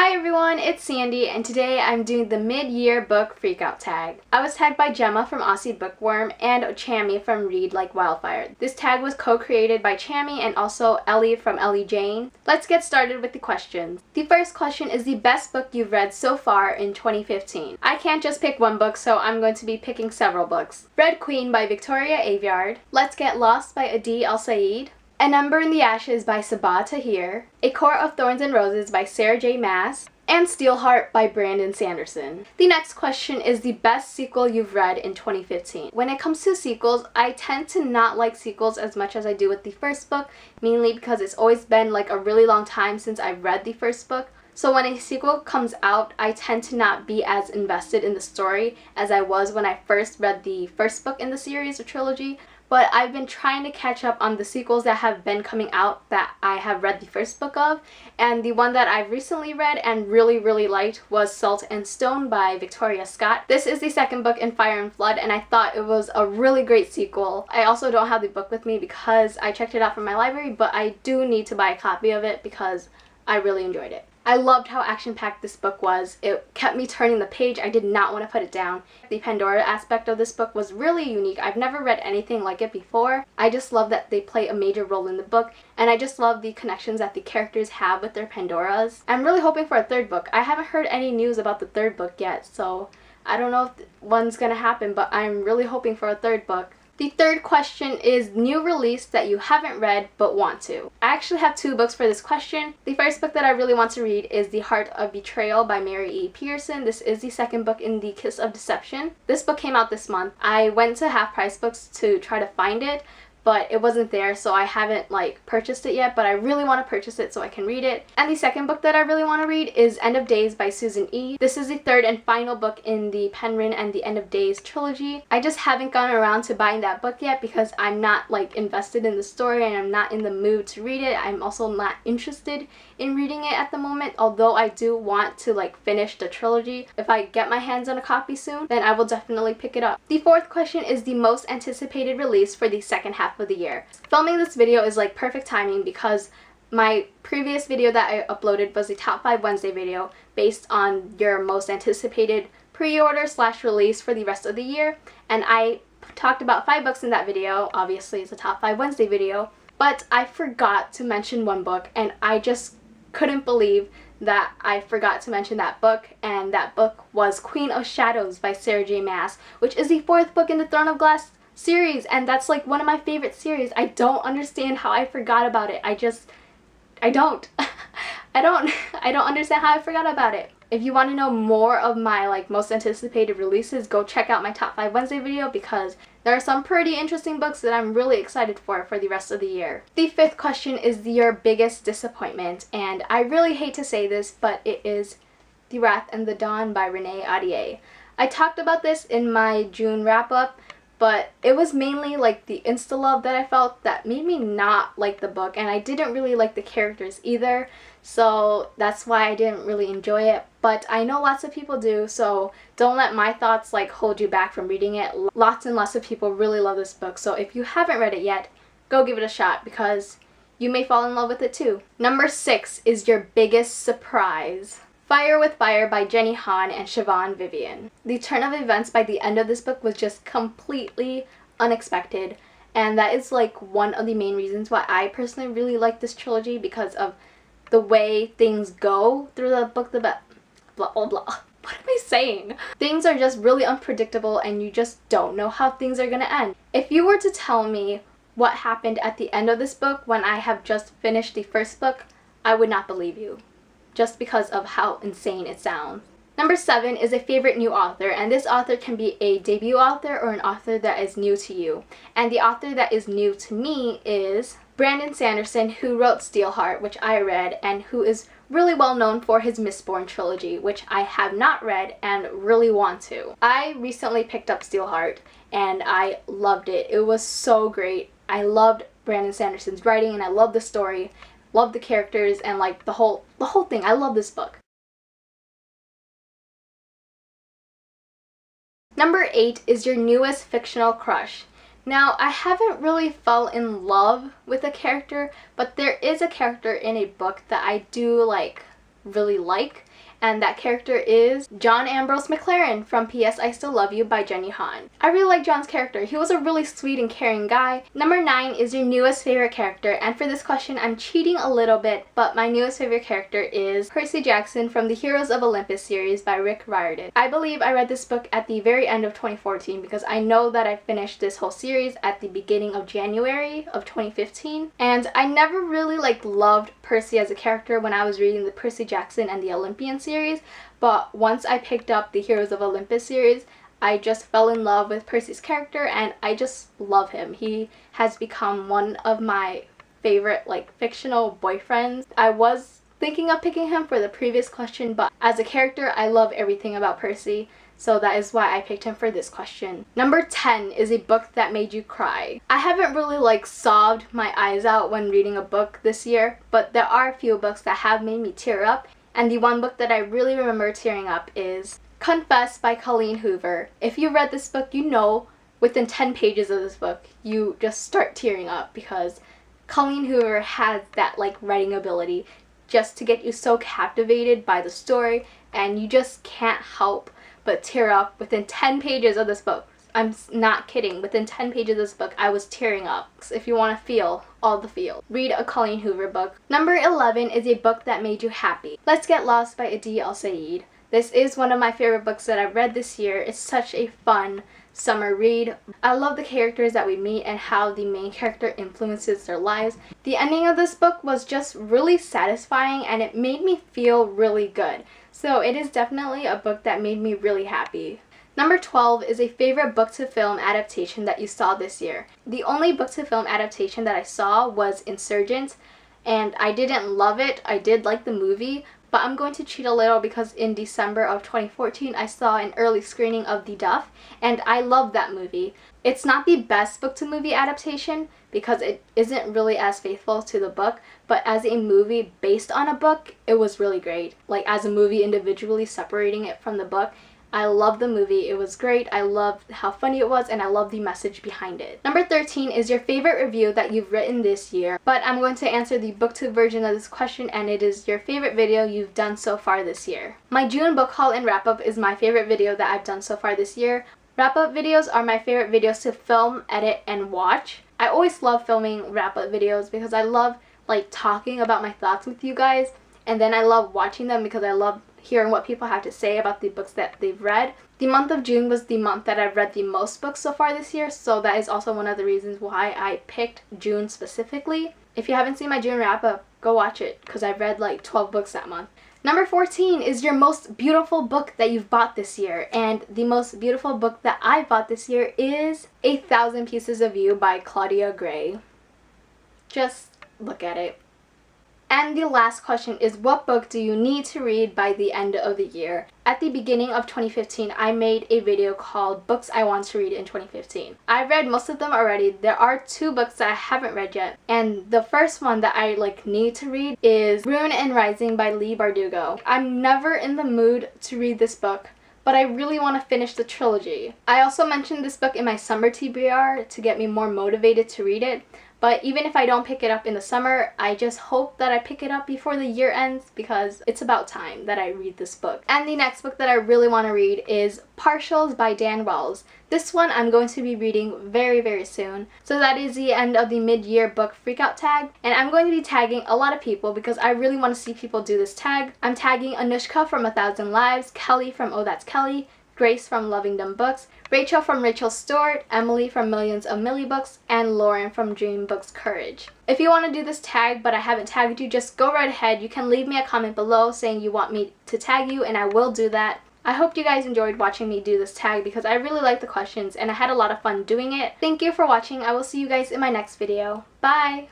Hi everyone, it's Sandy, and today I'm doing the mid-year book freakout tag. I was tagged by Gemma from Aussie Bookworm and Chammy from Read Like Wildfire. This tag was co-created by Chammy and also Ellie from Ellie Jane. Let's get started with the questions. The first question is the best book you've read so far in 2015. I can't just pick one book, so I'm going to be picking several books. Red Queen by Victoria Aveyard, Let's Get Lost by Adi El-Said, A Number in the Ashes by Sabaa Tahir, A Court of Thorns and Roses by Sarah J. Maas, and Steelheart by Brandon Sanderson. The next question is the best sequel you've read in 2015. When it comes to sequels, I tend to not like sequels as much as I do with the first book, mainly because it's always been like a really long time since I've read the first book. So when a sequel comes out, I tend to not be as invested in the story as I was when I first read the first book in the series or trilogy. But I've been trying to catch up on the sequels that have been coming out that I have read the first book of, and the one that I've recently read and really liked was Salt and Stone by Victoria Scott. This is the second book in Fire and Flood, and I thought it was a really great sequel. I also don't have the book with me because I checked it out from my library, but I do need to buy a copy of it because I really enjoyed it. I loved how action-packed this book was. It kept me turning the page. I did not want to put it down. The Pandora aspect of this book was really unique. I've never read anything like it before. I just love that they play a major role in the book, and I just love the connections that the characters have with their Pandoras. I'm really hoping for a third book. I haven't heard any news about the third book yet, so I don't know if one's gonna happen, but I'm really hoping for a third book. The third question is new release that you haven't read but want to. I actually have two books for this question. The first book that I really want to read is The Heart of Betrayal by Mary E. Pearson. This is the second book in the Kiss of Deception. This book came out this month. I went to Half Price Books to try to find it, but it wasn't there, so I haven't purchased it yet, but I really want to purchase it so I can read it. And the second book that I really want to read is End of Days by Susan E. This is the third and final book in the Penryn and the End of Days trilogy. I just haven't gotten around to buying that book yet because I'm not invested in the story and I'm not in the mood to read it. I'm also not interested in reading it at the moment, although I do want to finish the trilogy. If I get my hands on a copy soon, then I will definitely pick it up. The fourth question is the most anticipated release for the second half of the year. Filming this video is perfect timing because my previous video that I uploaded was the top 5 Wednesday video based on your most anticipated pre-order / release for the rest of the year, and I talked about 5 books in that video. Obviously it's a top 5 Wednesday video, but I forgot to mention one book, and I just couldn't believe that I forgot to mention that book, and that book was Queen of Shadows by Sarah J. Maas, which is the 4th book in the Throne of Glass series, and that's one of my favorite series. I don't understand how I forgot about it. I don't I don't understand how I forgot about it. If you want to know more of my most anticipated releases, go check out my top 5 Wednesday video because there are some pretty interesting books that I'm really excited for the rest of the year. The fifth question is your biggest disappointment, and I really hate to say this, but it is The Wrath and the Dawn by Renee Ahdieh. I talked about this in my June wrap-up, but it was mainly the insta-love that I felt that made me not like the book, and I didn't really like the characters either, so that's why I didn't really enjoy it. But I know lots of people do, so don't let my thoughts hold you back from reading it. Lots and lots of people really love this book, so if you haven't read it yet, go give it a shot because you may fall in love with it too. Number 6 is your biggest surprise. Fire with Fire by Jenny Han and Siobhan Vivian. The turn of events by the end of this book was just completely unexpected, and that is one of the main reasons why I personally really like this trilogy, because of the way things go through the book. Blah blah blah. What am I saying? Things are just really unpredictable and you just don't know how things are gonna end. If you were to tell me what happened at the end of this book when I have just finished the first book, I would not believe you, just because of how insane it sounds. Number 7 is a favorite new author, and this author can be a debut author or an author that is new to you. And the author that is new to me is Brandon Sanderson, who wrote Steelheart, which I read, and who is really well known for his Mistborn trilogy, which I have not read and really want to. I recently picked up Steelheart and I loved it. It was so great. I loved Brandon Sanderson's writing and I loved the story. Love the characters and the whole thing. I love this book. Number 8 is your newest fictional crush. Now, I haven't really fell in love with a character, but there is a character in a book that I do really like, and that character is John Ambrose McLaren from P.S. I Still Love You by Jenny Han. I really like John's character. He was a really sweet and caring guy. Number 9 is your newest favorite character, and for this question I'm cheating a little bit, but my newest favorite character is Percy Jackson from the Heroes of Olympus series by Rick Riordan. I believe I read this book at the very end of 2014 because I know that I finished this whole series at the beginning of January of 2015, and I never really loved Percy as a character when I was reading the Percy Jackson and the Olympian series, but once I picked up the Heroes of Olympus series, I just fell in love with Percy's character and I just love him. He has become one of my favorite fictional boyfriends. I was thinking of picking him for the previous question, but as a character I love everything about Percy, so that is why I picked him for this question. Number 10 is a book that made you cry. I haven't really sobbed my eyes out when reading a book this year, but there are a few books that have made me tear up, and the one book that I really remember tearing up is Confess by Colleen Hoover. If you read this book, you know within 10 pages of this book you just start tearing up because Colleen Hoover has that writing ability just to get you so captivated by the story, and you just can't help but tear up within 10 pages of this book. I'm not kidding. Within 10 pages of this book, I was tearing up. So if you want to feel all the feels, read a Colleen Hoover book. Number 11 is a book that made you happy. Let's Get Lost by Adi El-Said. This is one of my favorite books that I've read this year. It's such a fun summer read. I love the characters that we meet and how the main character influences their lives. The ending of this book was just really satisfying and it made me feel really good. So it is definitely a book that made me really happy. Number 12 is a favorite book to film adaptation that you saw this year. The only book to film adaptation that I saw was Insurgent, and I didn't love it. I did like the movie, but I'm going to cheat a little because in December of 2014 I saw an early screening of The Duff, and I loved that movie. It's not the best book to movie adaptation because it isn't really as faithful to the book, but as a movie based on a book, it was really great. As a movie individually separating it from the book, I loved the movie. It was great. I loved how funny it was, and I loved the message behind it. Number 13 is your favorite review that you've written this year, but I'm going to answer the Booktube version of this question, and it is your favorite video you've done so far this year. My June book haul and wrap-up is my favorite video that I've done so far this year. Wrap-up videos are my favorite videos to film, edit, and watch. I always love filming wrap-up videos because I love talking about my thoughts with you guys, and then I love watching them because I love hearing what people have to say about the books that they've read. The month of June was the month that I've read the most books so far this year, so that is also one of the reasons why I picked June specifically. If you haven't seen my June wrap-up, go watch it because I've read 12 books that month. Number 14 is your most beautiful book that you've bought this year, and the most beautiful book that I bought this year is 1,000 Pieces of You by Claudia Gray. Just look at it. And the last question is, what book do you need to read by the end of the year? At the beginning of 2015, I made a video called Books I Want to Read in 2015. I read most of them already. There are 2 books that I haven't read yet. And the first one that I need to read is Ruin and Rising by Leigh Bardugo. I'm never in the mood to read this book, but I really want to finish the trilogy. I also mentioned this book in my summer TBR to get me more motivated to read it. But even if I don't pick it up in the summer, I just hope that I pick it up before the year ends because it's about time that I read this book. And the next book that I really want to read is Partials by Dan Wells. This one I'm going to be reading very, very soon. So that is the end of the mid-year book freakout tag. And I'm going to be tagging a lot of people because I really want to see people do this tag. I'm tagging Anushka from 1,000 Lives, Kelly from Oh That's Kelly, Grace from Loving Dumb Books, Rachel from Rachel Stewart, Emily from Millions of Millie Books, and Lauren from Dream Books Courage. If you want to do this tag but I haven't tagged you, just go right ahead. You can leave me a comment below saying you want me to tag you and I will do that. I hope you guys enjoyed watching me do this tag because I really like the questions and I had a lot of fun doing it. Thank you for watching. I will see you guys in my next video. Bye!